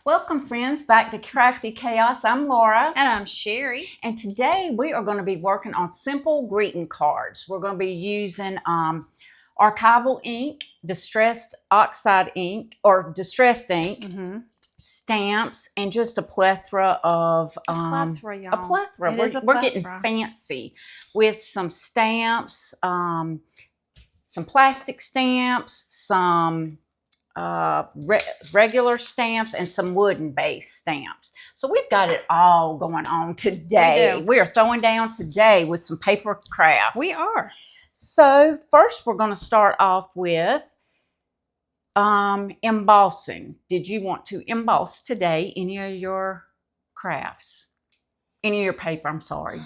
Welcome, friends, back to Crafty Chaos. I'm Laura. And I'm Sherry. And today we are going to be working on simple greeting cards. We're going to be using archival ink, distressed oxide ink, or distressed ink, stamps, and just a plethora of... a plethora. We're getting fancy with some stamps, some plastic stamps, some... regular stamps, and some wooden based stamps. So we've got it all going on today. We are throwing down today with some paper crafts. We are. So first we're going to start off with embossing. Did you want to emboss today any of your crafts? Any of your paper, I'm sorry.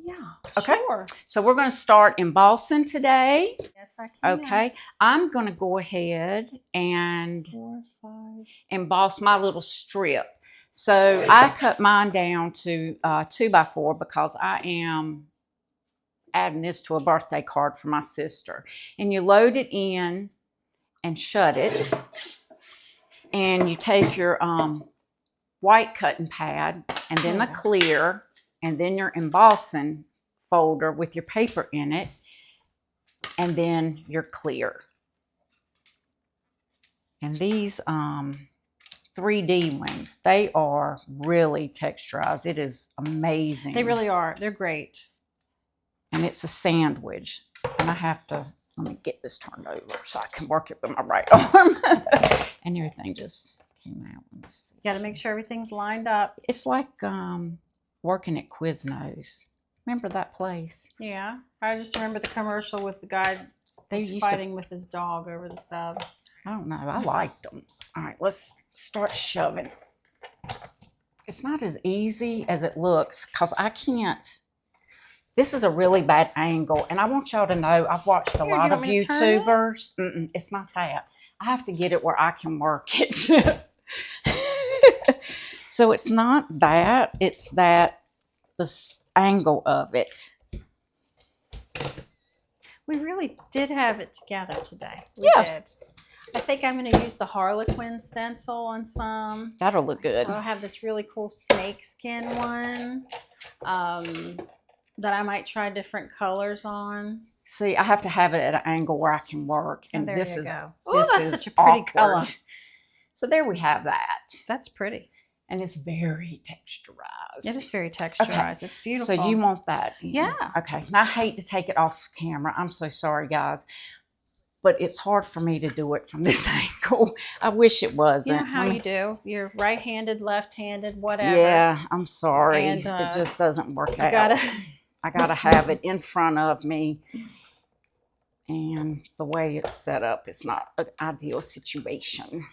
Yeah, okay. Sure. So we're going to start embossing today. Yes, I can. Okay. I'm going to go ahead and emboss my little strip. So I cut mine down to 2x4 because I am adding this to a birthday card for my sister. And you load it in and shut it. And you take your white cutting pad and then the clear, and then your embossing folder with your paper in it, and then your clear. And these 3D ones, they are really texturized. It is amazing. They really are. They're great. And it's a sandwich. And I have to, let me get this turned over so I can work it with my right arm. And everything just came out. Let's see. You got to make sure everything's lined up. It's like working at Quiznos. Remember that place? Yeah. I just remember the commercial with the guy fighting with his dog over the sub. I don't know. I liked them. All right, let's start shoving. It's not as easy as it looks because I can't. This is a really bad angle. And I want y'all to know I've watched a lot of YouTubers. It's not that. I have to get it where I can work it. So it's not that, it's that the angle of it. We really did have it together today. We did. I think I'm going to use the Harlequin stencil on some. That'll look good. So I have this really cool snakeskin one that I might try different colors on. See, I have to have it at an angle where I can work. And there this you is go. Oh, that's such a pretty color. So there we have that. That's pretty. And it's very texturized. It is very texturized. Okay. It's beautiful. So you want that? Yeah. Okay. Now, I hate to take it off camera. I'm so sorry, guys. But it's hard for me to do it from this angle. I wish it wasn't. You know how you do. You're right-handed, left-handed, whatever. Yeah, I'm sorry. And, it just doesn't work out. I gotta have it in front of me. And the way it's set up, it's not an ideal situation.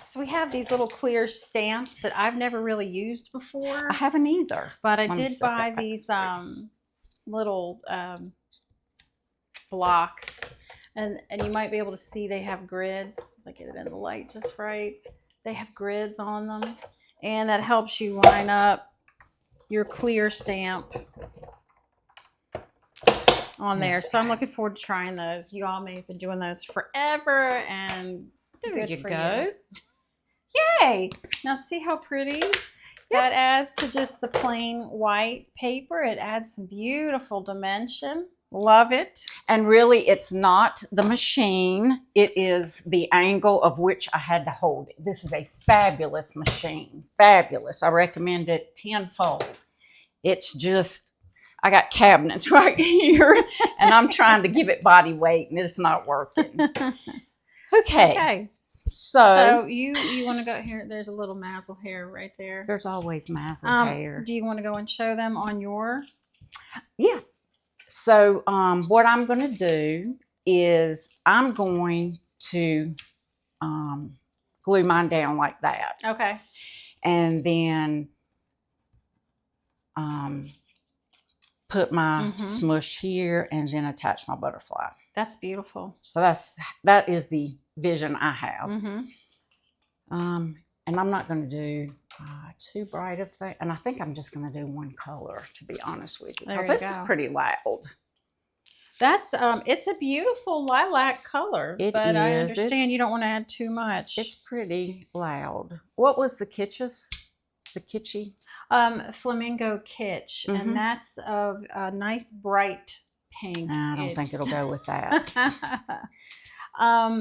So we have these little clear stamps that I've never really used before. I haven't either. But I did buy these little blocks. And you might be able to see they have grids. If I get it in the light just right. They have grids on them. And that helps you line up your clear stamp on there. So I'm looking forward to trying those. You all may have been doing those forever. And there you go. Yay! Now see how pretty that adds to just the plain white paper. It adds some beautiful dimension. Love it. And really, it's not the machine. It is the angle of which I had to hold it. This is a fabulous machine. Fabulous. I recommend it tenfold. It's just, I got cabinets right here, and I'm trying to give it body weight, and it's not working. Okay. So you want to go here? There's a little mazzle hair right there. There's always mazzle hair. Do you want to go and show them on your? Yeah. So what I'm going to do is I'm going to glue mine down like that. Okay. And then put my smush here and then attach my butterfly. That's beautiful. So that is the vision I have. And I'm not going to do too bright of thing. And I think I'm just going to do one color, to be honest with you. Because this is pretty loud. That's it's a beautiful lilac color, It but I is. understand you don't want to add too much. It's pretty loud. What was the kitschest? The kitschy? Flamingo kitsch, and that's a nice bright pink. I don't think it'll go with that.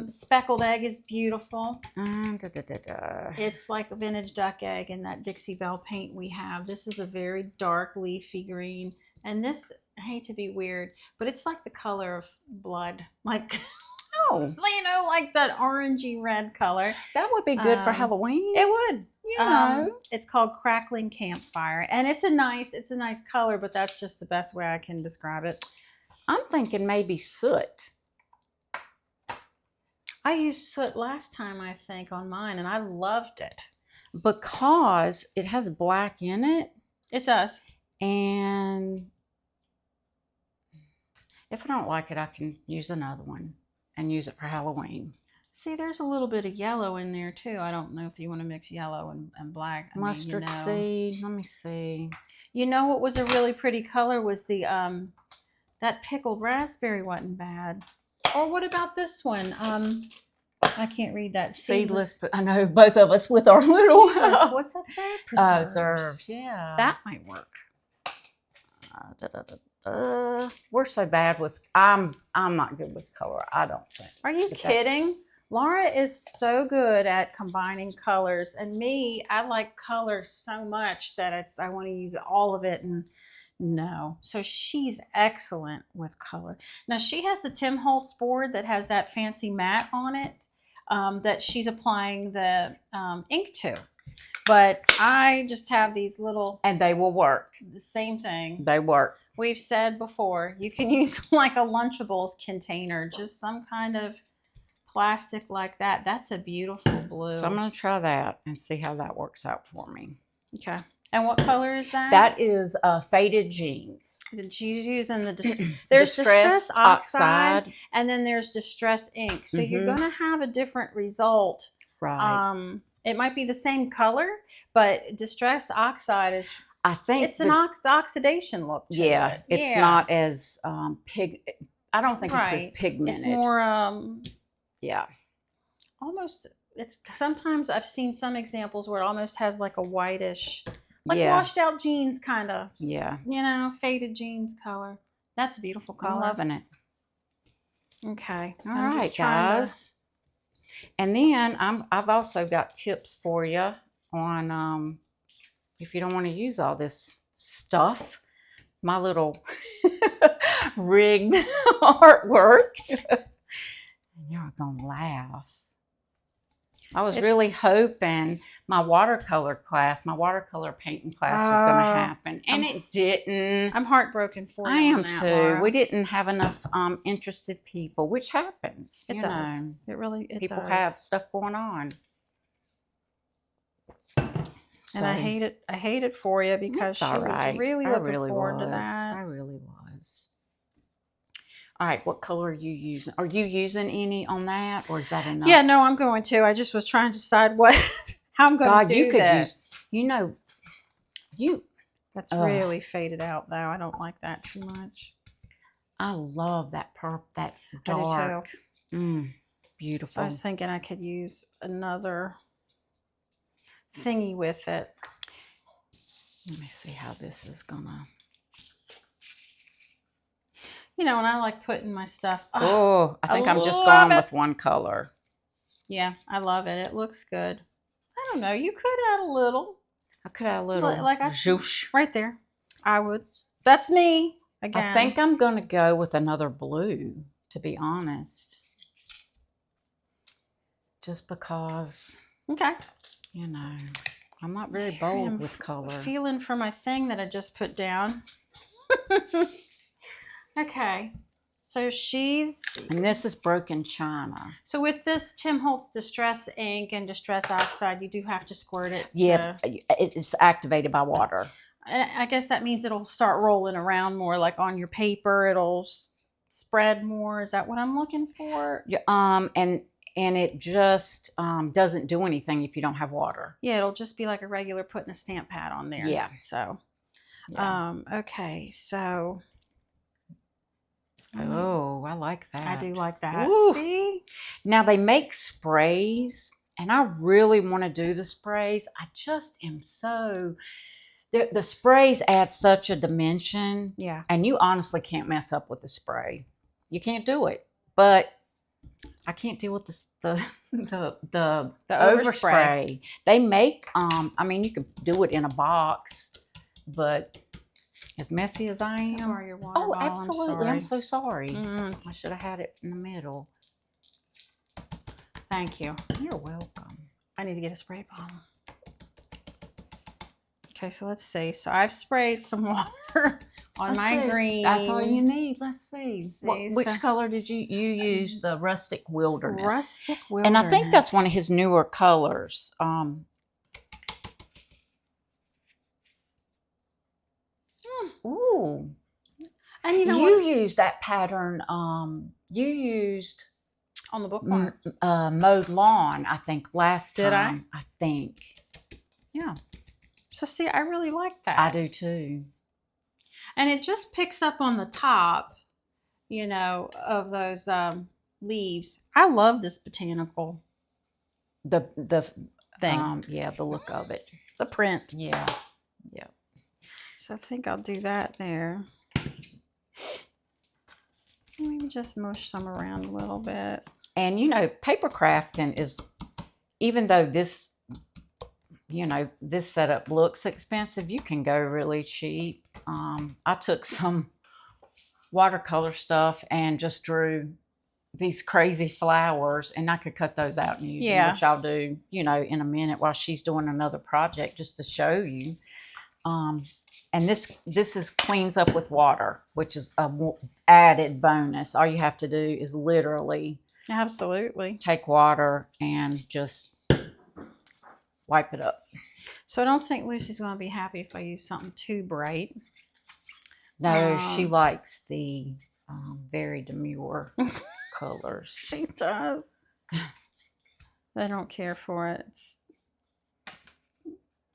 Speckled egg is beautiful. Da. It's like a vintage duck egg in that Dixie Belle paint we have. This is a very dark leafy green, and this, I hate to be weird, but it's like the color of blood, like Oh, you know, like that orangey red color. that would be good for Halloween. It would. You know. It's called Crackling Campfire, and it's a nice color, but that's just the best way I can describe it. I'm thinking maybe soot. I used soot last time, I think, on mine, and I loved it. Because it has black in it. It does. And if I don't like it, I can use another one and use it for Halloween. See, there's a little bit of yellow in there, too. I don't know if you want to mix yellow and black. Mustard seed. Let me see. You know what was a really pretty color was the, that pickled raspberry wasn't bad. Or what about this one? I can't read that. Seedless. I know both of us with our little. What's that say? Preserves. Yeah. That might work. We're so bad with. I'm not good with color. I don't think. Are you kidding? Laura is so good at combining colors, and me, I like color so much that I want to use all of it, and no. So she's excellent with color. Now she has the Tim Holtz board that has that fancy mat on it that she's applying the ink to. But I just have these little... And they will work. The same thing. They work. We've said before, you can use like a Lunchables container, just some kind of plastic like that. That's a beautiful blue. So I'm going to try that and see how that works out for me. Okay. And what color is that? That is Faded Jeans. She's using the there's Distress Oxide, and then there's Distress Ink. So you're going to have a different result. Right. It might be the same color, but Distress Oxide is... I think it's an oxidation look to it. It's not as I don't think it's as pigmented. It's more yeah. Almost, it's sometimes I've seen some examples where it almost has like a whitish, like washed out jeans kind of. Yeah. You know, faded jeans color. That's a beautiful color. I'm loving it. Okay. All right, guys. And then I've also got tips for you on if you don't want to use all this stuff, my little rigged artwork. You're going to laugh. I was really hoping my watercolor painting class was going to happen, and it didn't. I'm heartbroken for you. I am too. Laura. We didn't have enough interested people, which happens. It does. It really does. People have stuff going on. And I hate it. I hate it for you because she was really looking forward to that. I really was. All right, what color are you using? Are you using any on that, or is that enough? Yeah, no, I'm going to. I just was trying to decide how I'm going to do this. That's really faded out, though. I don't like that too much. I love that purple, that dark. I do too. Beautiful. I was thinking I could use another thingy with it. Let me see how this is gonna. You know, and I like putting my stuff. Oh, I think I'm just going with one color. Yeah, I love it. It looks good. I don't know. You could add a little. I could add a little. Zhoosh. Right there. I would. That's me. Again. I think I'm going to go with another blue, to be honest. Just because. Okay. You know, I'm not very bold with color. Feeling for my thing that I just put down. Okay, so and this is Broken China. So with this Tim Holtz Distress Ink and Distress Oxide, you do have to squirt it. Yeah, it is activated by water. I guess that means it'll start rolling around more, like on your paper. It'll spread more. Is that what I'm looking for? Yeah. And it just doesn't do anything if you don't have water. Yeah, it'll just be like a regular putting a stamp pad on there. Yeah. So, okay, so. Oh, I like that. I do like that. Ooh. See? Now they make sprays, and I really want to do the sprays. I just am so... The sprays add such a dimension. Yeah. And you honestly can't mess up with the spray. You can't do it. But I can't deal with the overspray. They make, I mean, you could do it in a box, but as messy as I am. Your water bottle. Absolutely. I'm so sorry. Mm. I should have had it in the middle. Thank you. You're welcome. I need to get a spray bottle. Okay, so let's see. So I've sprayed some water on my green. That's all you need. Let's see. Which so, color did you use? The Rustic Wilderness. Rustic Wilderness. And I think that's one of his newer colors. Ooh. And you know you what? used that pattern. You used on the bookmark. Mowed Lawn, I think, last time. Did I? I think. Yeah. So see, I really like that. I do too. And it just picks up on the top, you know, of those leaves. I love this botanical. The thing. Yeah, the look of it. The print. Yeah. Yeah. So I think I'll do that there. Maybe just mush some around a little bit. And you know, paper crafting is, even though this, you know, this setup looks expensive, you can go really cheap. I took some watercolor stuff and just drew these crazy flowers, and I could cut those out and use them, which I'll do, you know, in a minute while she's doing another project, just to show you. And this is cleans up with water, which is a added bonus. All you have to do is literally take water and just wipe it up. So I don't think Lucy's going to be happy if I use something too bright. No, she likes the very demure colors. She does. I don't care for it.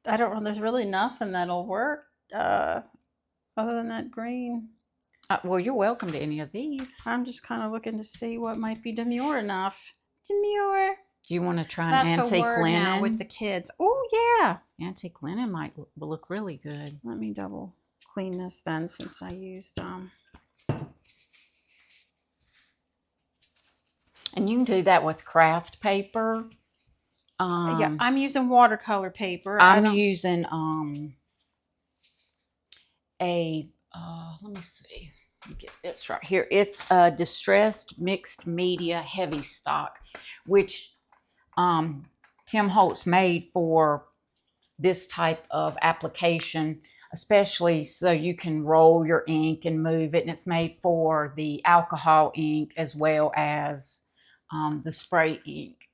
I don't know. There's really nothing that'll work other than that green. Well, you're welcome to any of these. I'm just kind of looking to see what might be demure enough. Demure. Do you want to try an antique linen now with the kids? Oh yeah, antique linen might look really good. Let me double clean this then, since I used And you can do that with craft paper. Yeah, I'm using watercolor paper. I'm using let me see. Let me get this right here. It's a distressed mixed media heavy stock, which Tim Holtz made for this type of application, especially so you can roll your ink and move it. And it's made for the alcohol ink as well as the spray ink.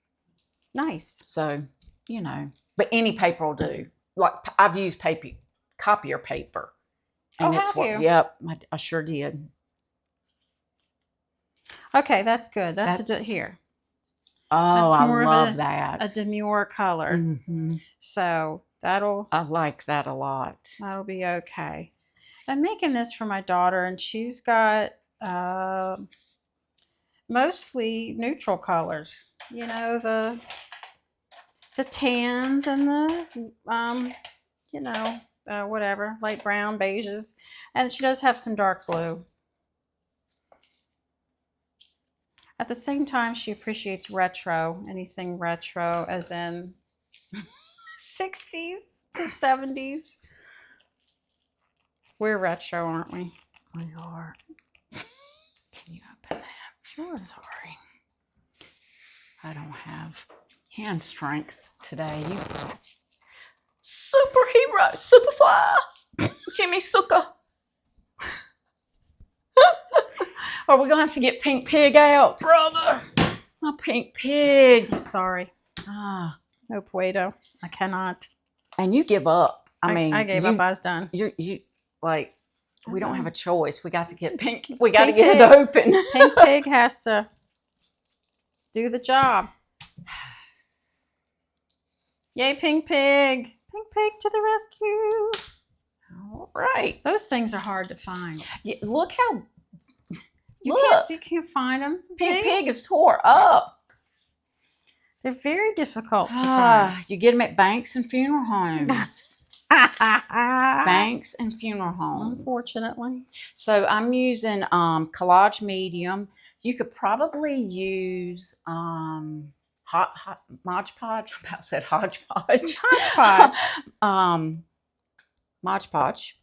Nice. So, you know, but any paper will do. Like I've used copier paper. And it's what, yep, I sure did. Okay, that's good. That's here. Oh, I love that. A demure color. Mm-hmm. So I like that a lot. That'll be okay. I'm making this for my daughter, and she's got mostly neutral colors. You know, the tans and the you know, whatever, light brown, beiges, and she does have some dark blue. At the same time, she appreciates retro, anything retro, as in 60s to 70s. We're retro, aren't we? We are. Can you open that? Sure. Sorry. I don't have hand strength today. Superhero, Superfly, Jimmy Sooker. Are we going to have to get Pink Pig out? Brother! My Pink Pig. I'm sorry. No Puedo. I cannot. And you give up. I gave up. I was done. You like, we don't have a choice. We got to get Pink. We got to get it open. Pink Pig has to do the job. Yay, Pink Pig. Pink Pig to the rescue. All right. Those things are hard to find. Yeah, look how... Look, You can't find them. pig is tore up. They're very difficult to find. You get them at banks and funeral homes. Banks and funeral homes. Unfortunately. So I'm using Collage Medium. You could probably use Mod Podge. I about said hodgepodge. Hodgepodge. Mod Podge.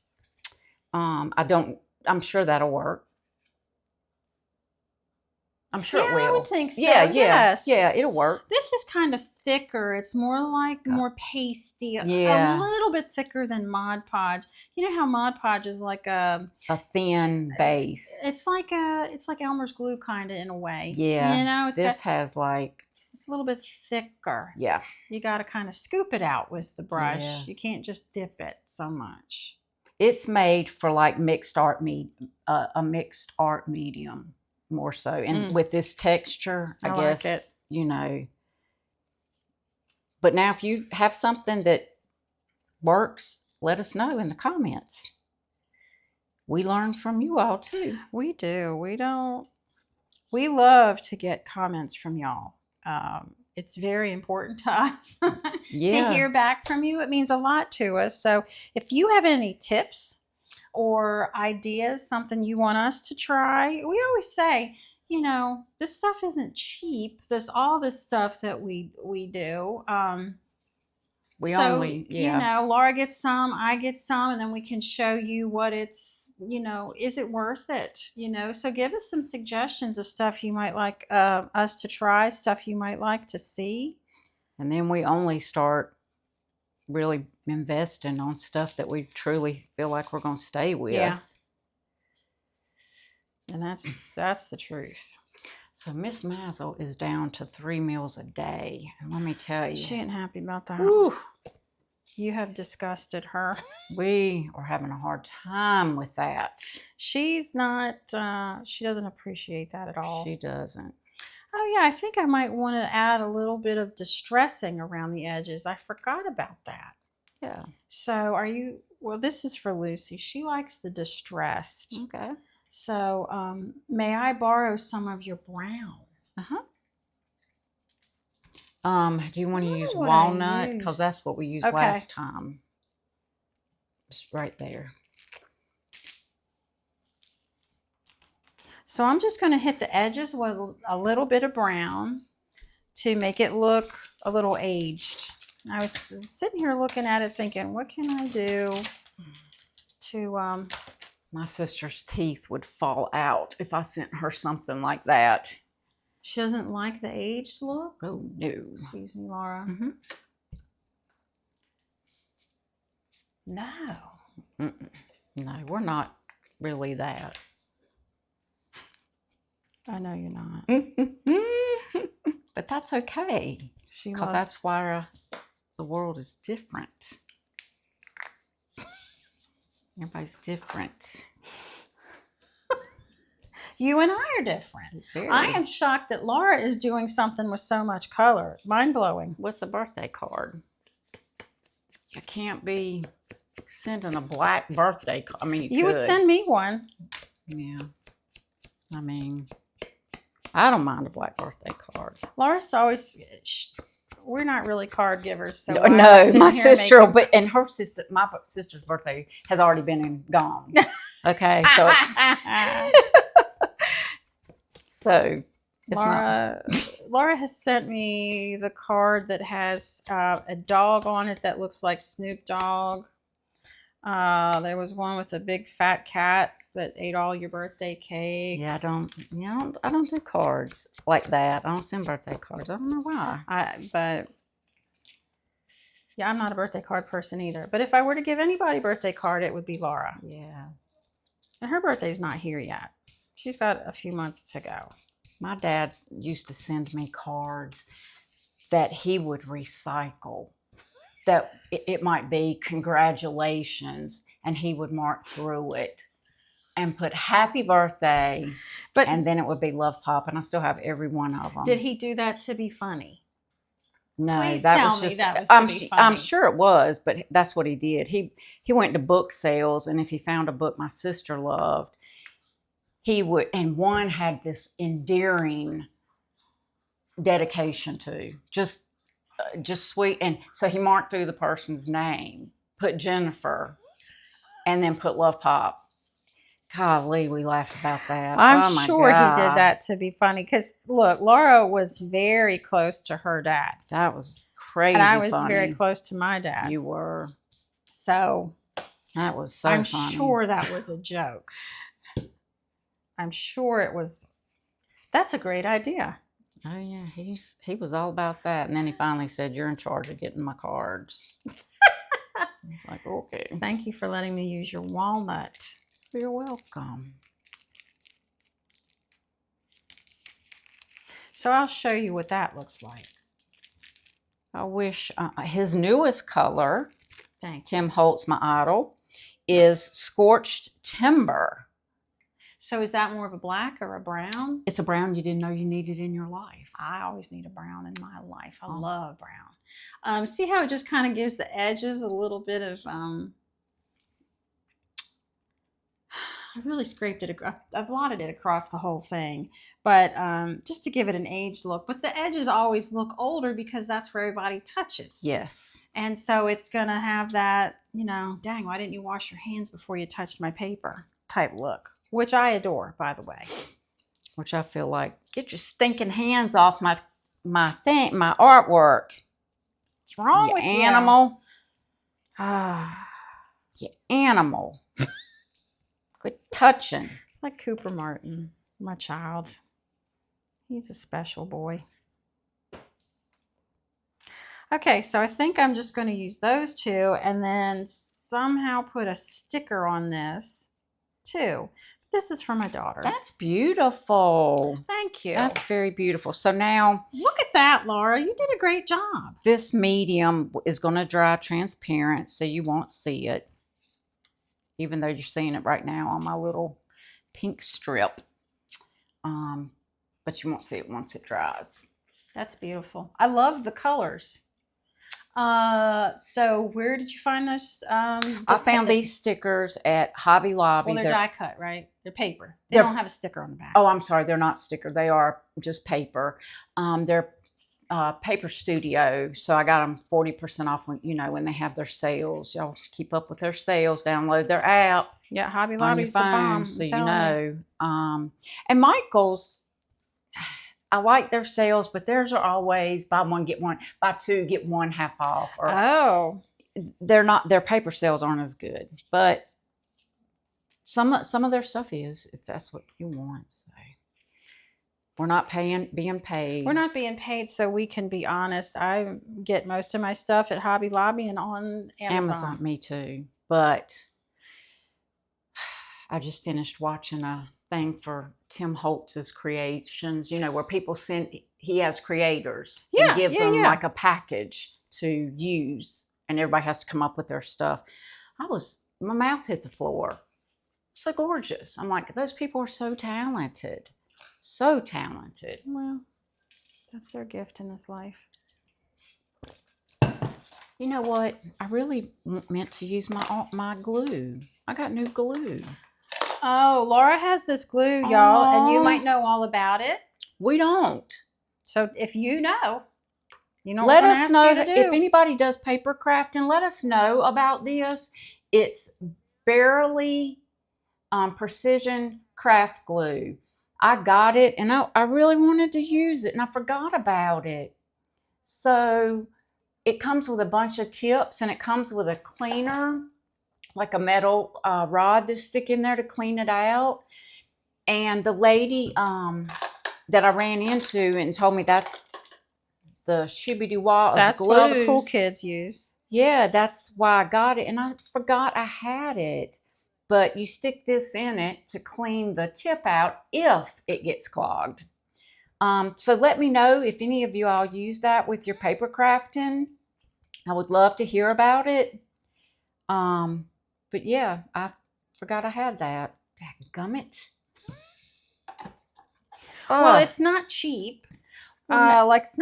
I'm sure that'll work. I'm sure it will. I would think so. Yes. Yeah, it'll work. This is kind of thicker. It's more like more pasty. Yeah. A little bit thicker than Mod Podge. You know how Mod Podge is like a thin base. It's like Elmer's glue kind of in a way. Yeah. You know, it's a little bit thicker. Yeah. You got to kind of scoop it out with the brush. Yes. You can't just dip it so much. It's made for like mixed art mixed art medium more so. And with this texture, I guess, like it. You know. But now if you have something that works, let us know in the comments. We learn from you all too. We do. We love to get comments from y'all. It's very important to us to hear back from you. It means a lot to us. So if you have any tips or ideas, something you want us to try, we always say, you know, this stuff isn't cheap. All this stuff that we do. You know, Laura gets some, I get some, and then we can show you what it's, you know, is it worth it? You know, so give us some suggestions of stuff you might like us to try, stuff you might like to see. And then we only start really investing on stuff that we truly feel like we're going to stay with. Yeah. And that's the truth. So Miss Mazel is down to 3 meals a day. And let me tell you. She ain't happy about that. Whew, you have disgusted her. We are having a hard time with that. She's not, she doesn't appreciate that at all. She doesn't. Oh yeah, I think I might want to add a little bit of distressing around the edges. I forgot about that. Yeah. So well, this is for Lucy. She likes the distressed. Okay. So may I borrow some of your brown? Uh-huh. Do you want to use walnut? Because that's what we used last time. It's right there. So I'm just going to hit the edges with a little bit of brown to make it look a little aged. I was sitting here looking at it thinking, what can I do to... My sister's teeth would fall out if I sent her something like that. She doesn't like the aged look? Oh, no. Excuse me, Laura. Mm-hmm. No. Mm-mm. No, we're not really that. I know you're not. But that's okay. Because that's why the world is different. Everybody's different. You and I are different. Very. I am shocked that Laura is doing something with so much color. Mind-blowing. What's a birthday card? You can't be sending a black birthday card. I mean, you would send me one. Yeah. I mean, I don't mind a black birthday card. Laura's always... We're not really card givers. So no, my sister, my sister's birthday has already been and gone. Okay, so it's Laura has sent me the card that has a dog on it that looks like Snoop Dogg. There was one with a big fat cat that ate all your birthday cake. Yeah, I don't do cards like that. I don't send birthday cards. I don't know why. But I'm not a birthday card person either. But if I were to give anybody a birthday card, it would be Laura. Yeah. And her birthday's not here yet. She's got a few months to go. My dad used to send me cards that he would recycle. That it might be congratulations, and he would mark through it and put happy birthday, and then it would be love pop, and I still have every one of them. Did he do that to be funny? No, Please that tell was me just. that was to be funny. I'm sure it was, but that's what he did. He went to book sales, and if he found a book my sister loved, he would, and one had this endearing dedication to, just sweet. And so he marked through the person's name, put Jennifer, and then put Love Pop. Golly, we laughed about that. I'm Oh my sure God. he did that to be funny because look, Laura was very close to her dad. That was crazy. And I was funny. very close to my dad. You were. So That was so I'm funny. sure that was a joke. I'm sure it was. That's a great idea. Oh yeah, he was all about that. And then he finally said, "You're in charge of getting my cards." I was like, okay. Thank you for letting me use your walnut. You're welcome. So I'll show you what that looks like. I wish his newest color, Thanks. Tim Holtz, my idol, is Scorched Timber. So is that more of a black or a brown? It's a brown you didn't know you needed in your life. I always need a brown in my life. I love brown. See how it just kind of gives the edges a little bit of, I really scraped it, I blotted it across the whole thing, but just to give it an aged look. But the edges always look older because that's where everybody touches. Yes. And so it's going to have that, you know, dang, why didn't you wash your hands before you touched my paper type look, which I adore, by the way. Which I feel like, get your stinking hands off my artwork. What's wrong you with you? animal. Ah, You animal. Quit touching. it's like Cooper Martin, my child. He's a special boy. Okay, so I think I'm just going to use those two and then somehow put a sticker on this too. This is for my daughter. That's beautiful. Thank you. That's very beautiful. So now, Look at that, Laura. You did a great job. this medium is going to dry transparent, so you won't see it, even though you're seeing it right now on my little pink strip. But you won't see it once it dries. That's beautiful. I love the colors. So where did you find those? I found these stickers at Hobby Lobby. Well, they're die cut, right? They're paper. They They're- don't have a sticker on the back. Oh, I'm sorry. They're not sticker. They are just paper. They're Paper Studio. So I got them 40% off when, when they have their sales. Y'all keep up with their sales. Download their app Yeah, Hobby on your Lobby's the bomb. phone, so I'm you telling know. And Michael's, I like their sales, but theirs are always buy one, get one, buy two, get one half off. Or Oh, their paper sales aren't as good, but some of their stuff is, if that's what you want. So we're not being paid. we're not being paid, so we can be honest. I get most of my stuff at Hobby Lobby and on Amazon. Me too. But I just finished watching a thing for Tim Holtz's creations, where people he has creators. Yeah, He gives yeah, them yeah. like a package to use, and everybody has to come up with their stuff. My mouth hit the floor. So gorgeous. I'm like, those people are so talented. So talented. Well, that's their gift in this life. You know what? I really meant to use my glue. I got new glue. Oh, Laura has this glue, y'all, and you Aw. might know all about it. We don't. So if you know, Let us ask know you to if do. anybody does paper crafting. Let us know about this. It's barely precision craft glue. I got it, and I really wanted to use it, and I forgot about it. So it comes with a bunch of tips, and it comes with a cleaner, like a metal rod to stick in there to clean it out. And the lady that I ran into and told me that's the shibby-doo-wah of That's what all the cool glues. kids use. Yeah, that's why I got it, and I forgot I had it. But you stick this in it to clean the tip out if it gets clogged. So let me know if any of you all use that with your paper crafting. I would love to hear about it. But yeah, I forgot I had that. Dadgummit. Well, Ugh. it's not cheap. Well, It's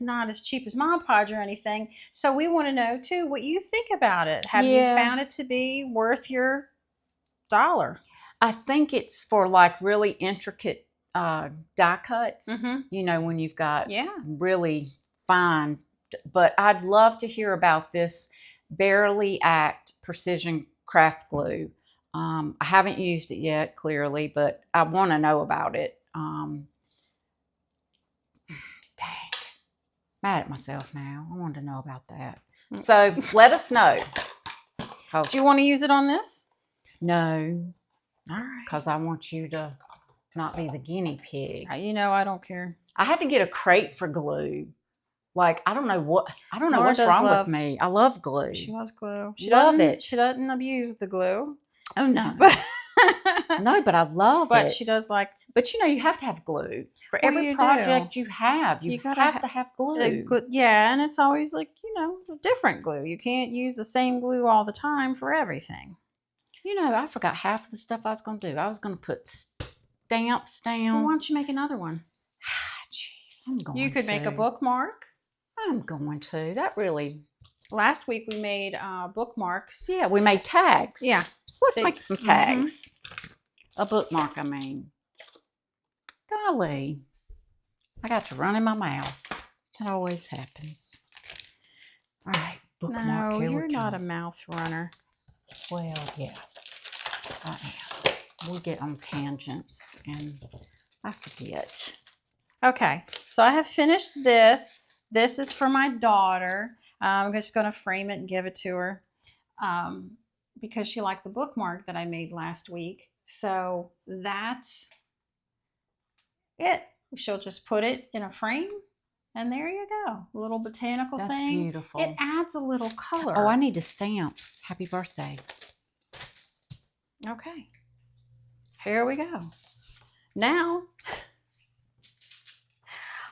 not as cheap as Mod Podge or anything. So we want to know too what you think about it. Have you Yeah. found it to be worth your $1? I think it's for like really intricate die cuts. Mm-hmm. You know, when you've got Yeah. really fine. But I'd love to hear about this Barely Act Precision Craft Glue. I haven't used it yet, clearly, but I want to know about it. Dang, mad at myself now. I wanted to know about that. So let us know. Do you want to use it on this? No, All right. because I want you to not be the guinea pig. You know, I don't care. I had to get a crate for glue. Like, I don't know Laura what's does wrong love- with me. I love glue. She loves glue. Love it. She doesn't abuse the glue. Oh no. But No, but I love it. But she does like. But you know, you have to have glue for Well, every you project do. you have. You gotta have to have glue. Yeah, and it's always like, you know, a different glue. You can't use the same glue all the time for everything. You know, I forgot half of the stuff I was going to do. I was going to put stamps down. Well, why don't you make another one? Jeez, I'm going to. You could make a bookmark. I'm going to. That really. Last week we made bookmarks. Yeah, we made tags. Yeah. So let's make some tags. A bookmark, I mean. Golly. I got to run in my mouth. That always happens. All right, bookmark. No, here you're we not go. a mouth runner. Well, yeah, I am. We get on tangents and I forget. Okay, so I have finished this. This is for my daughter. I'm just going to frame it and give it to her because she liked the bookmark that I made last week. So that's it. She'll just put it in a frame and there you go. A little botanical That's thing. beautiful. It adds a little color. Oh, I need to stamp. Happy birthday. Okay. Here we go. Now,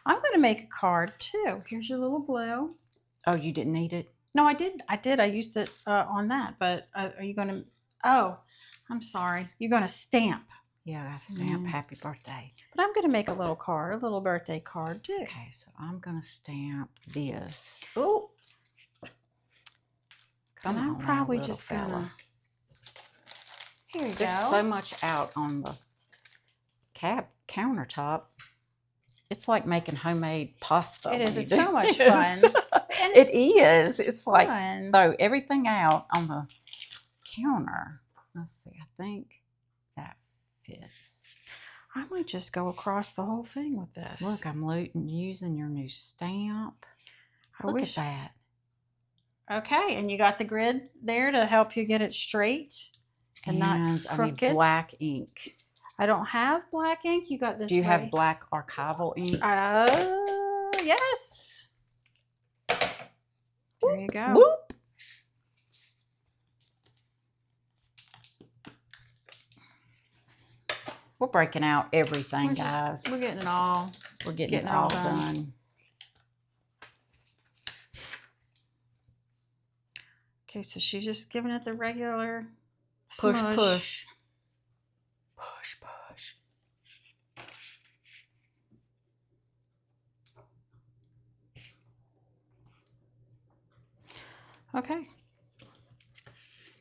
I'm going to make a card too. Here's your little glue. Oh, you didn't need it? No, I did. I used it on that. But are you going to? Oh, I'm sorry. You're going to stamp. Yeah, I got to stamp happy birthday. But I'm going to make a little card, a little birthday card too. Okay, so I'm going to stamp this. Ooh. And I'm probably just going to. Here you There's go. so much out on the countertop. It's like making homemade pasta. It is. when you It's do so much this. fun. It is. It's fun. like throw everything out on the counter. Let's see. I think that fits. I might just go across the whole thing with this. Look, I'm using your new stamp. Look at that. Okay, and you got the grid there to help you get it straight and not crooked. I need black ink. I don't have black ink. You got this. Do you have black archival ink? Yes. There you go. Whoop. We're breaking out everything, guys. We're getting it all. We're getting it all done. Okay, so she's just giving it the regular Push, smush. push. Push, push. Okay.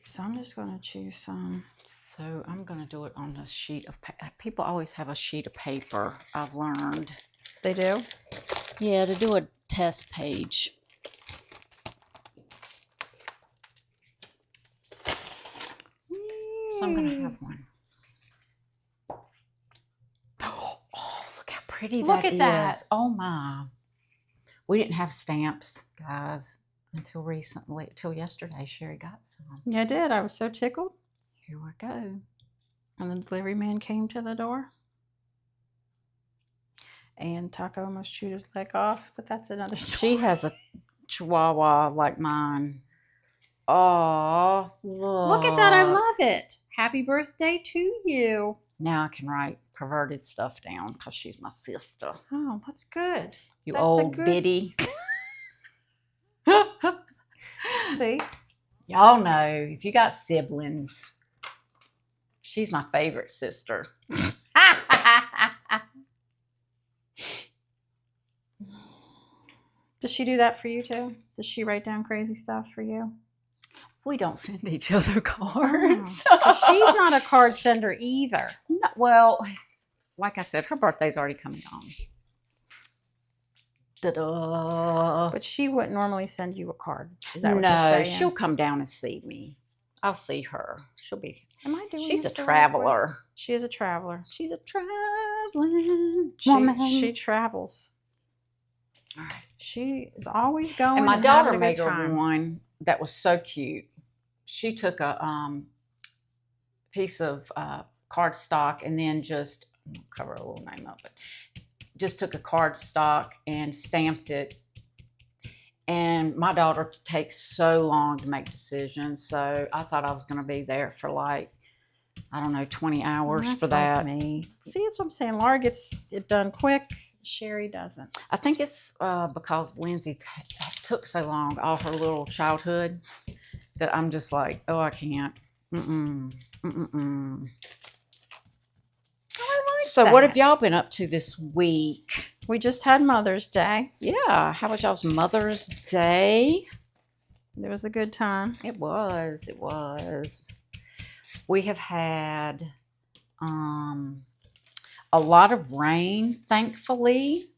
So I'm just going to choose some. So I'm going to do it on a sheet of paper. People always have a sheet of paper, I've learned. They do? Yeah, to do a test page. So I'm going to have one. Oh, look how pretty that is. Look at that. Oh, my. We didn't have stamps, guys, until recently, till yesterday. Sherry got some. Yeah, I did. I was so tickled. Here we go. And the delivery man came to the door. And Taco almost chewed his leg off, but that's another story. She has a chihuahua like mine. Oh, look. Look at that. I love it. Happy birthday to you. Now I can write perverted stuff down because she's my sister. Oh, that's good. You That's old biddy. See? Y'all know, if you got siblings, she's my favorite sister. Does she do that for you too? Does she write down crazy stuff for you? We don't send each other cards. Oh, so she's not a card sender either. No, well, like I said, her birthday's already coming on. Da-da. But she wouldn't normally send you a card. Is that what No, you're saying? she'll come down and see me. I'll see her. She'll be. Am I doing She's a this the right way? traveler. She is a traveler. She's a traveling woman. She travels. All right. She is always going. And my having daughter a good made her time. one that was so cute. She took a piece of cardstock and then just cover a little name of it. Just took a cardstock and stamped it. And my daughter takes so long to make decisions, so I thought I was going to be there for like, I don't know, 20 hours That's for that. Like me. See, that's what I'm saying. Laura gets it done quick. Sherry doesn't. I think it's because Lindsay took so long, all her little childhood, that I'm just like, oh, I can't. Mm-mm. Mm-mm. Oh, I like So that. what have y'all been up to this week? We just had Mother's Day. Yeah, how was y'all's Mother's Day? It was a good time. It was. We have had a lot of rain, thankfully.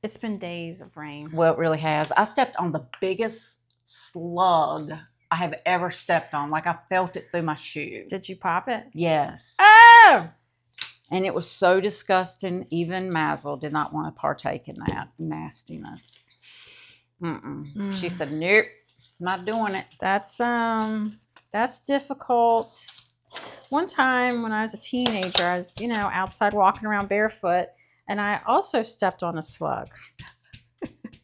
It's been days of rain. Well, it really has. I stepped on the biggest slug I have ever stepped on. Like I felt it through my shoe. Did you pop it? Yes. Oh! And it was so disgusting. Even Mazel did not want to partake in that nastiness. Mm-mm. She said, nope, not doing it. That's difficult. One time when I was a teenager, I was, outside walking around barefoot, and I also stepped on a slug.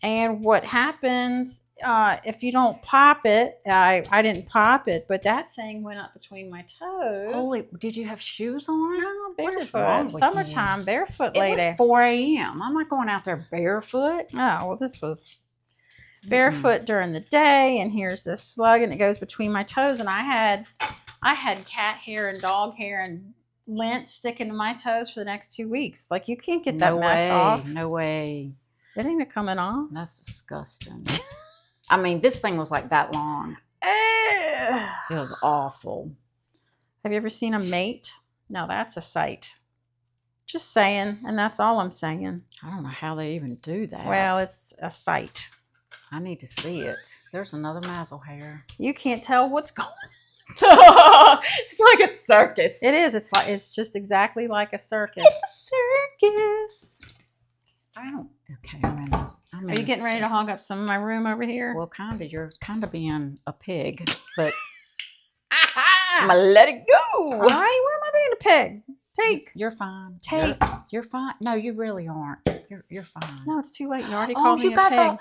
And what happens if you don't pop it? I didn't pop it, but that thing went up between my toes. Holy, did you have shoes on? No, What is wrong barefoot. with Summertime, barefoot It lady. was 4 a.m. I'm not going out there barefoot. Oh, well, this was barefoot during the day, and here's this slug, and it goes between my toes, and I had cat hair and dog hair and lint sticking to my toes for the next 2 weeks. Like, you can't get that mess off. No way. It ain't coming off. That's disgusting. I mean, this thing was like that long. It was awful. Have you ever seen a mate? No, that's a sight. Just saying, and that's all I'm saying. I don't know how they even do that. Well, it's a sight. I need to see it. There's another Mazel hair. You can't tell what's going on. It's like a circus. It is. It's just exactly like a circus. It's a circus. I don't. Okay, Are you getting ready to hog up some of my room over here? Well, kind of. You're kind of being a pig, but I'm gonna let it go. Why? Where am I being a pig? Take. You're fine. Take. You're fine. No, you really aren't. You're fine. No, it's too late. You already called me you a got pig. the.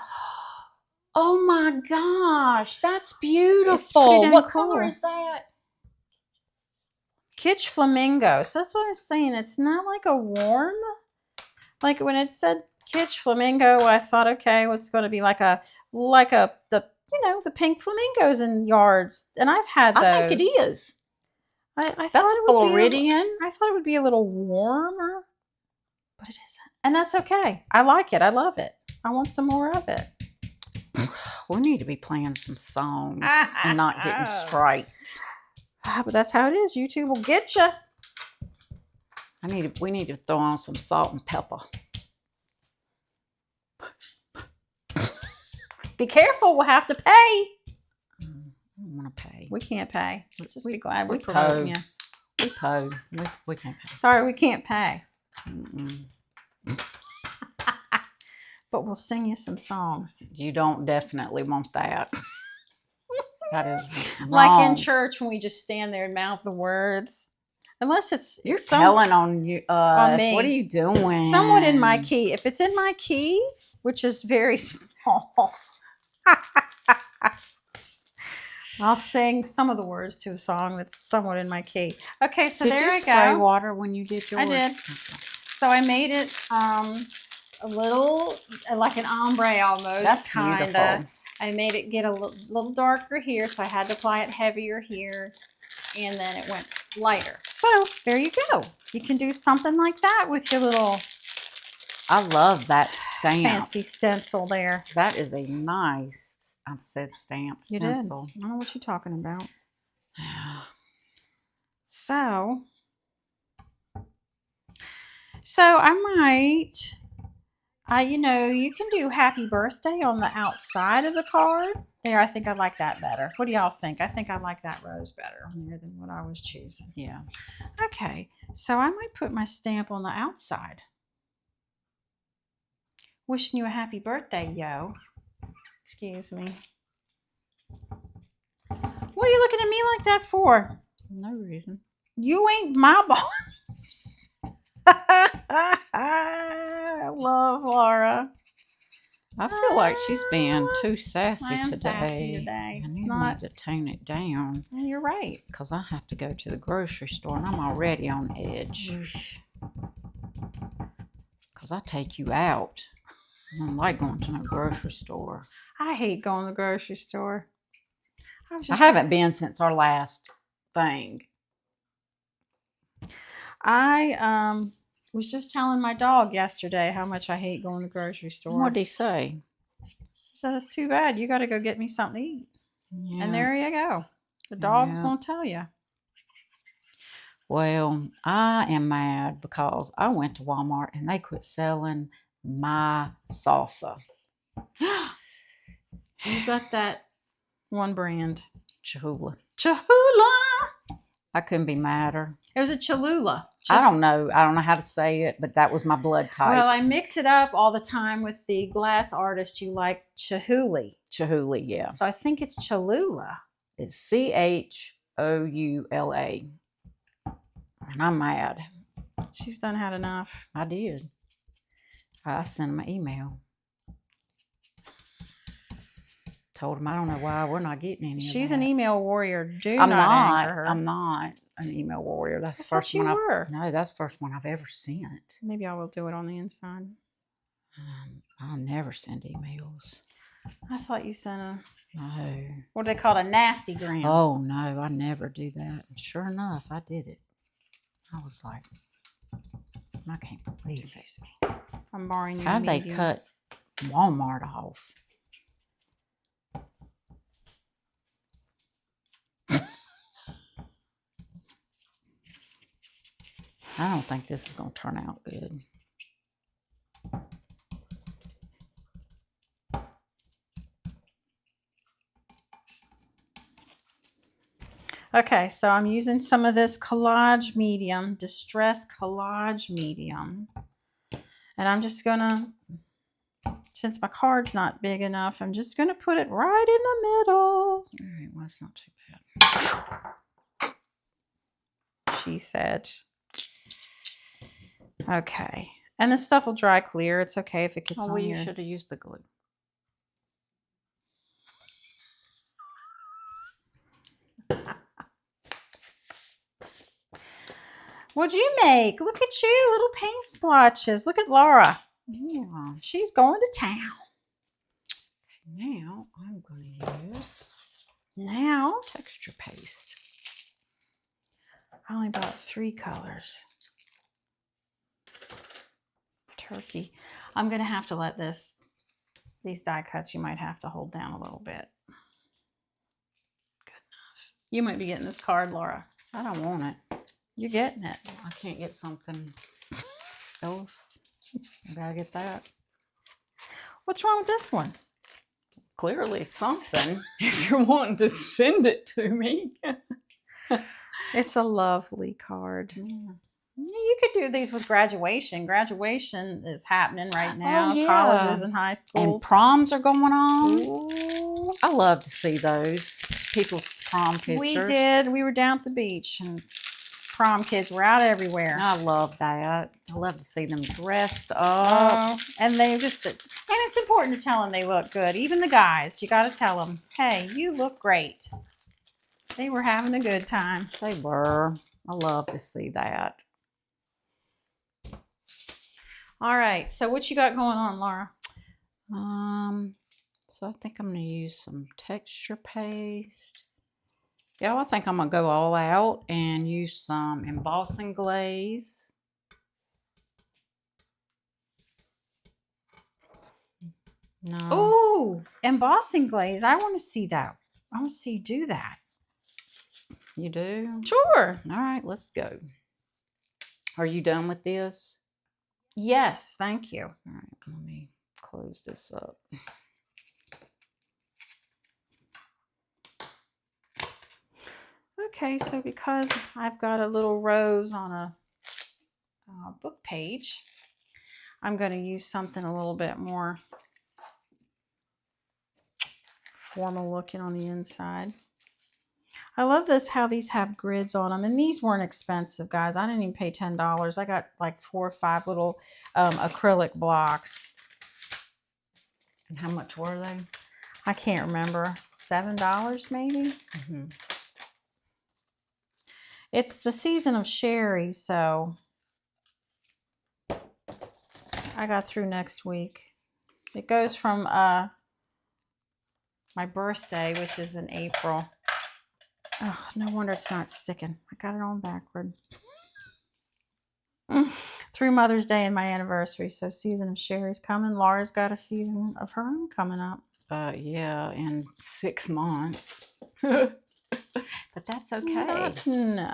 Oh my gosh, that's beautiful. It's pretty dang What cool. color is that? Kitsch flamingo. So that's what I'm saying. It's not like a warm. Like when it said kitsch flamingo, I thought, okay, what's going to be like the pink flamingos in yards, and I've had those. I think it is. I That's thought it would be Floridian. I thought it would be a little warmer, but it isn't, and that's okay. I like it. I love it. I want some more of it. We need to be playing some songs and not getting striked. But that's how it is. YouTube will get you. We need to throw on some salt and pepper. Be careful. We'll have to pay. I don't want to pay. We can't pay. Just be glad we we're promoting pay. you. We pay. We can't pay. Sorry, we can't pay. Mm-mm. But we'll sing you some songs. You don't definitely want that. That is wrong. Like in church when we just stand there and mouth the words. Unless it's You're telling on you. me. What are you doing? somewhat in my key. If it's in my key, which is very small, I'll sing some of the words to a song that's somewhat in my key. Okay, so Did there you I spray go. water when you did yours? I did. Okay. So I made it a little like an ombre almost. That's kinda. beautiful. I made it get a little darker here, so I had to apply it heavier here, and then it went lighter. So there you go. You can do something like that with your little I love that stamp. fancy stencil there. That is a nice. I said stamp, You did. stencil. I don't know what you're talking about. So I might, you know, you can do happy birthday on the outside of the card. There, I think I like that better. What do y'all think? I think I like that rose better on there than what I was choosing. Yeah. Okay, so I might put my stamp on the outside. Wishing you a happy birthday, yo. Excuse me. What are you looking at me like that for? No reason. You ain't my boss. I love Laura. I feel like she's being too sassy I am today. sassy today. I It's need not. to tone it down. You're right. Because I have to go to the grocery store and I'm already on edge. Because I take you out. I don't like going to the grocery store. I hate going to the grocery store. I haven't been since our last thing. I was just telling my dog yesterday how much I hate going to the grocery store. What did he say? He said, it's too bad. You got to go get me something to eat. Yeah. And there you go. The dog's going to tell you. Well, I am mad because I went to Walmart and they quit selling my salsa. You got that one brand. Cholula. Cholula. I couldn't be madder. It was a Cholula. I don't know how to say it, but that was my blood type. Well, I mix it up all the time with the glass artist you like, Chihuly. Chihuly, yeah. So I think it's Cholula. It's Choula. And I'm mad. She's done had enough. I did. I sent him an email. Told him I don't know why we're not getting any. She's an email warrior. I'm not. Anger her. I'm not an email warrior. That's the first one. No, that's the first one I've ever sent. Maybe I will do it on the inside. I'll never send emails. I thought you sent a. No. What do they call it? A nasty gram? Oh no, I never do that. And sure enough, I did it. I was like, I can't believe it. I'm borrowing you. How'd they cut Walmart off? I don't think this is going to turn out good. Okay, so I'm using some of this collage medium, distress collage medium. And I'm just going to, since my card's not big enough, I'm just going to put it right in the middle. All right, well, that's not too bad. She said. Okay. And this stuff will dry clear. It's okay if it gets on well, you your... should have used the glue. What'd you make? Look at you, little paint splotches. Look at Laura. Yeah. She's going to town. Now I'm going to use texture paste. I only bought 3 colors. Turkey. I'm going to have to let these die cuts, you might have to hold down a little bit. Good enough. You might be getting this card, Laura. I don't want it. You're getting it. I can't get something else. I gotta get that. What's wrong with this one? Clearly something. If you're wanting to send it to me. It's a lovely card. Yeah. You could do these with graduation. Graduation is happening right now. Oh, yeah. Colleges and high schools. And proms are going on. Ooh. I love to see those. People's prom pictures. We did. We were down at the beach and prom kids were out everywhere. I love that. I love to see them dressed up. And they just, and it's important to tell them they look good. Even the guys, you got to tell them, hey, you look great. They were having a good time. They were. I love to see that. All right. So what you got going on, Laura? So I think I'm going to use some texture paste. Yeah, I think I'm going to go all out and use some embossing glaze. No. Oh, embossing glaze. I want to see that. I want to see you do that. You do? Sure. All right, let's go. Are you done with this? Yes, thank you. All right, let me close this up. Okay, so because I've got a little rose on a book page, I'm going to use something a little bit more formal looking on the inside. I love this, how these have grids on them. And these weren't expensive, guys. I didn't even pay $10. I got like 4 or 5 little acrylic blocks. And how much were they? I can't remember. $7 maybe? Mm-hmm. It's the season of sherry, so I got through next week. It goes from my birthday, which is in April. Oh, no wonder it's not sticking. I got it on backward. Through Mother's Day and my anniversary. So season of sherry's coming. Laura's got a season of her own coming up. Yeah, in 6 months. But that's okay. No.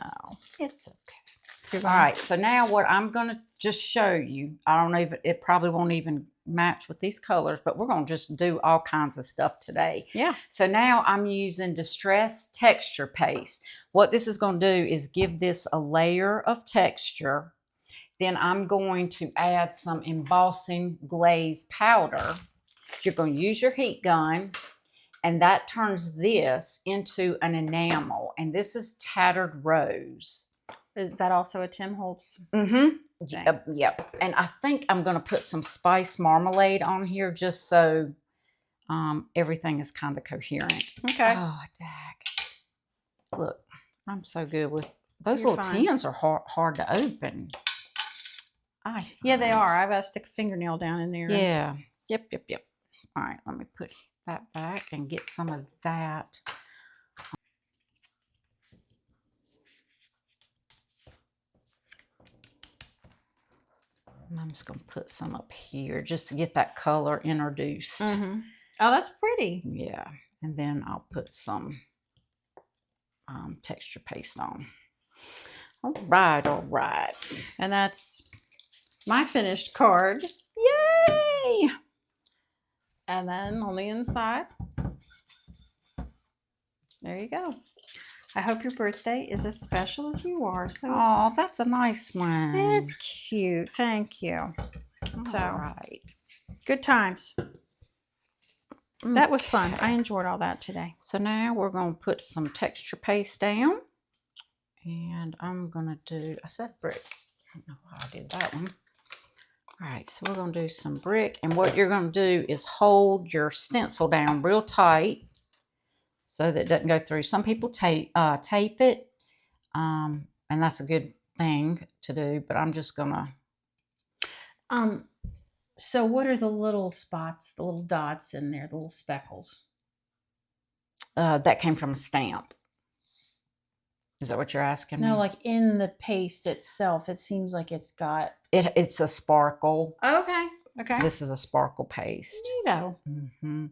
It's okay. All right, so now what I'm going to just show you, I don't know if it probably won't even match with these colors, but we're going to just do all kinds of stuff today. Yeah. So now I'm using Distress Texture Paste. What this is going to do is give this a layer of texture. Then I'm going to add some embossing glaze powder. You're going to use your heat gun, and that turns this into an enamel. And this is Tattered Rose. Is that also a Tim Holtz? Mm-hmm. Yep. And I think I'm going to put some spice marmalade on here just so everything is kind of coherent. Okay. Oh, dag. Look, I'm so good with those. You're little fine. tins are hard to open. Yeah, they are. I've got to stick a fingernail down in there. Yeah. Yep. All right, let me put that back and get some of that. I'm just going to put some up here just to get that color introduced. Mm-hmm. Oh, that's pretty. Yeah. And then I'll put some texture paste on. All right. And that's my finished card. Yay! And then on the inside, there you go. I hope your birthday is as special as you are. So Oh, that's a nice one. it's cute. Thank you. So, all right. Good times. That was fun. I enjoyed all that today. So now we're going to put some texture paste down. And I'm going to do, I said brick. I don't know why I did that one. All right, so we're going to do some brick. And what you're going to do is hold your stencil down real tight so that it doesn't go through. Some people tape it, and that's a good thing to do, but I'm just going to. So what are the little spots, the little dots in there, the little speckles? That came from a stamp. Is that what you're asking me? No, like in the paste itself, it seems like it's got... It's a sparkle. Okay. This is a sparkle paste. Neato. Mm-hmm.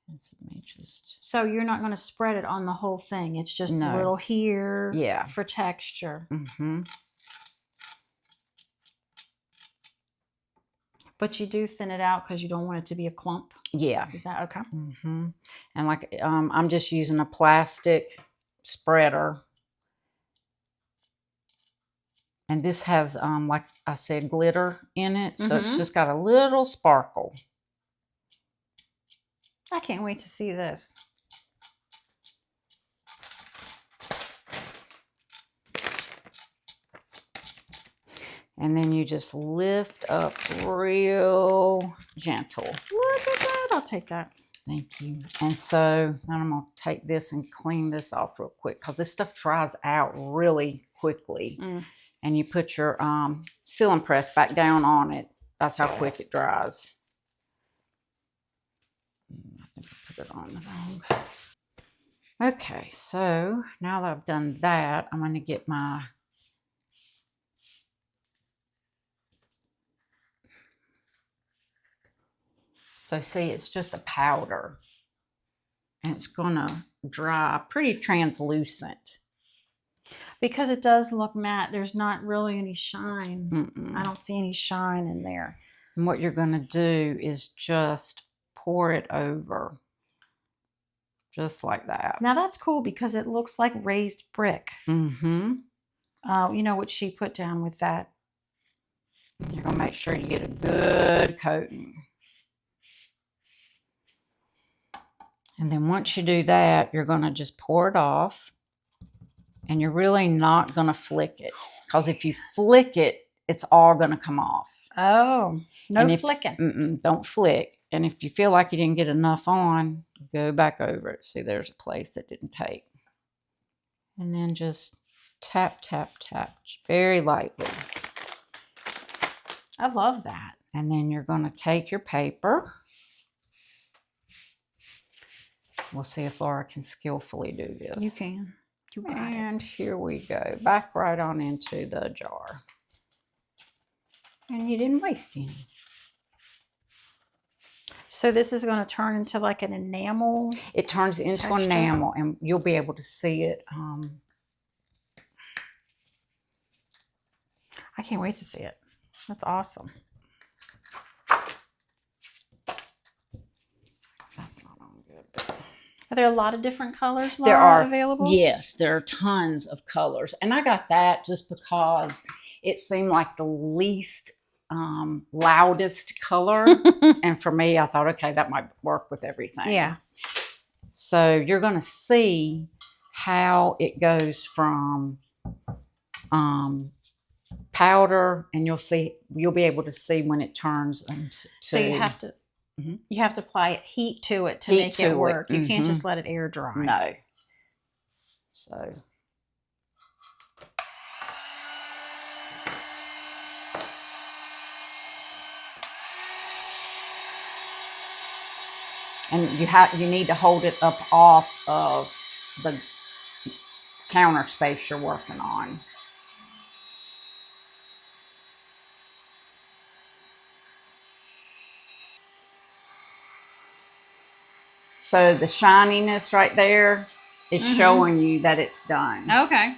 Let me just... So you're not going to spread it on the whole thing. It's just a little here for texture. Mm-hmm. But you do thin it out because you don't want it to be a clump. Yeah. Is that okay? Mm-hmm. And like I'm just using a plastic spreader. And this has, like I said, glitter in it. So it's just got a little sparkle. I can't wait to see this. And then you just lift up real gentle. Look at that. I'll take that. Thank you. And so now I'm going to take this and clean this off real quick because this stuff dries out really quickly. And you put your sealing press back down on it. That's how quick it dries. I think I put it on the wrong. Okay, so now that I've done that, I'm going to get my So see, it's just a powder. And it's going to dry pretty translucent. Because it does look matte. There's not really any shine. Mm-mm. I don't see any shine in there. And what you're going to do is just pour it over. Just like that. Now that's cool because it looks like raised brick. Mm-hmm. You know what she put down with that. You're going to make sure you get a good coating. And then once you do that, you're going to just pour it off. And you're really not going to flick it. Because if you flick it, it's all going to come off. Oh, no flicking. Don't flick. And if you feel like you didn't get enough on, go back over it. See, there's a place that didn't take. And then just tap, tap, tap. Very lightly. I love that. And then you're going to take your paper. We'll see if Laura can skillfully do this. You can. You got it. And here we go. Back right on into the jar. And you didn't waste any. So this is going to turn into like an enamel? It turns into texture. Enamel, and you'll be able to see it. I can't wait to see it. That's awesome. That's not on good. But... Are there a lot of different colors, Laura, there are available? Yes, there are tons of colors. And I got that just because it seemed like the least loudest color. And for me, I thought, okay, that might work with everything. Yeah. So you're going to see how it goes from powder, and you'll be able to see when it turns into. So you have to you have to apply heat to it to make it work. You can't just let it air dry. No. So. And you need to hold it up off of the counter space you're working on. So the shininess right there is showing you that it's done. Okay.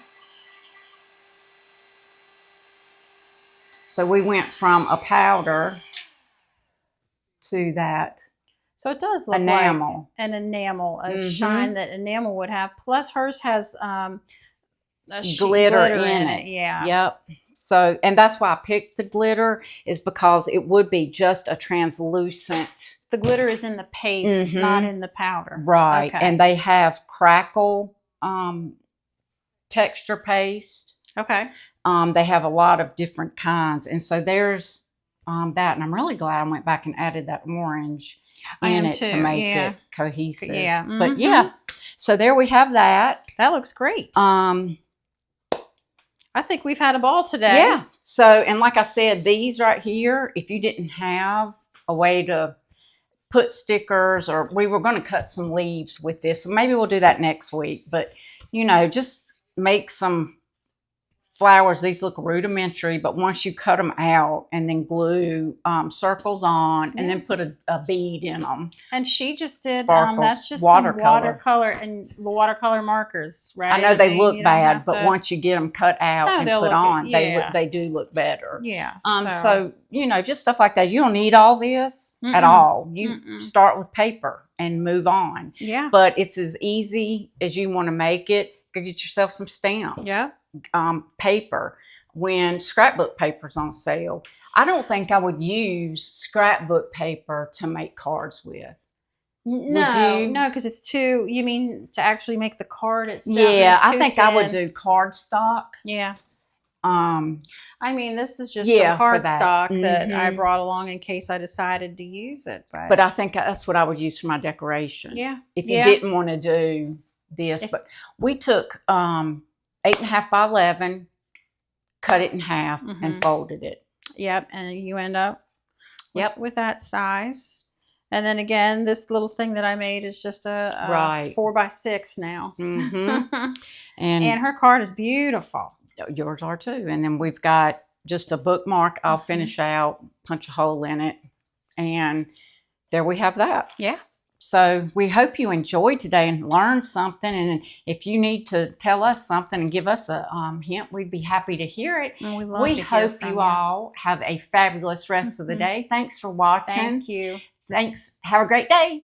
So we went from a powder to that. So it does look enamel. Like an enamel, a shine that enamel would have. Plus hers has glitter in it. Yeah. Yep. So, and that's why I picked the glitter, is because it would be just a translucent. The glitter is in the paste, not in the powder. Right. Okay. And they have crackle texture paste. Okay. They have a lot of different kinds. And so there's that. And I'm really glad I went back and added that orange in it to make it cohesive. Yeah. But yeah, so there we have that. That looks great. I think we've had a ball today. Yeah. So, and like I said, these right here, if you didn't have a way to put stickers, or we were going to cut some leaves with this, so maybe we'll do that next week. But, you know, just make some flowers. These look rudimentary, but once you cut them out and then glue circles on and then put a bead in them. And she just did, Sparkles, that's just watercolor. some watercolor and watercolor markers, right? I know they look bad, but once you get them cut out and put on, they do look better. Yeah. So, you know, just stuff like that. You don't need all this at all. You start with paper and move on. Yeah. But it's as easy as you want to make it. Go get yourself some stamps. Yeah. Paper. When scrapbook paper's on sale, I don't think I would use scrapbook paper to make cards with. No, because it's too, you mean to actually make the card itself? Yeah, I think I would do cardstock. Yeah. I mean, this is just some cardstock that I brought along in case I decided to use it. But I think that's what I would use for my decoration. Yeah. If you didn't want to do this. But we took 8.5 by 11, cut it in half, and folded it. Yep, and you end up with that size. And then again, this little thing that I made is just a 4 by 6 now. And her card is beautiful. Yours are too. And then we've got just a bookmark I'll finish out, punch a hole in it. And there we have that. Yeah. So we hope you enjoyed today and learned something. And if you need to tell us something and give us a hint, we'd be happy to hear it. And we We hope you all have a fabulous rest of the day. Thanks for watching. Thank you. Thanks. Have a great day.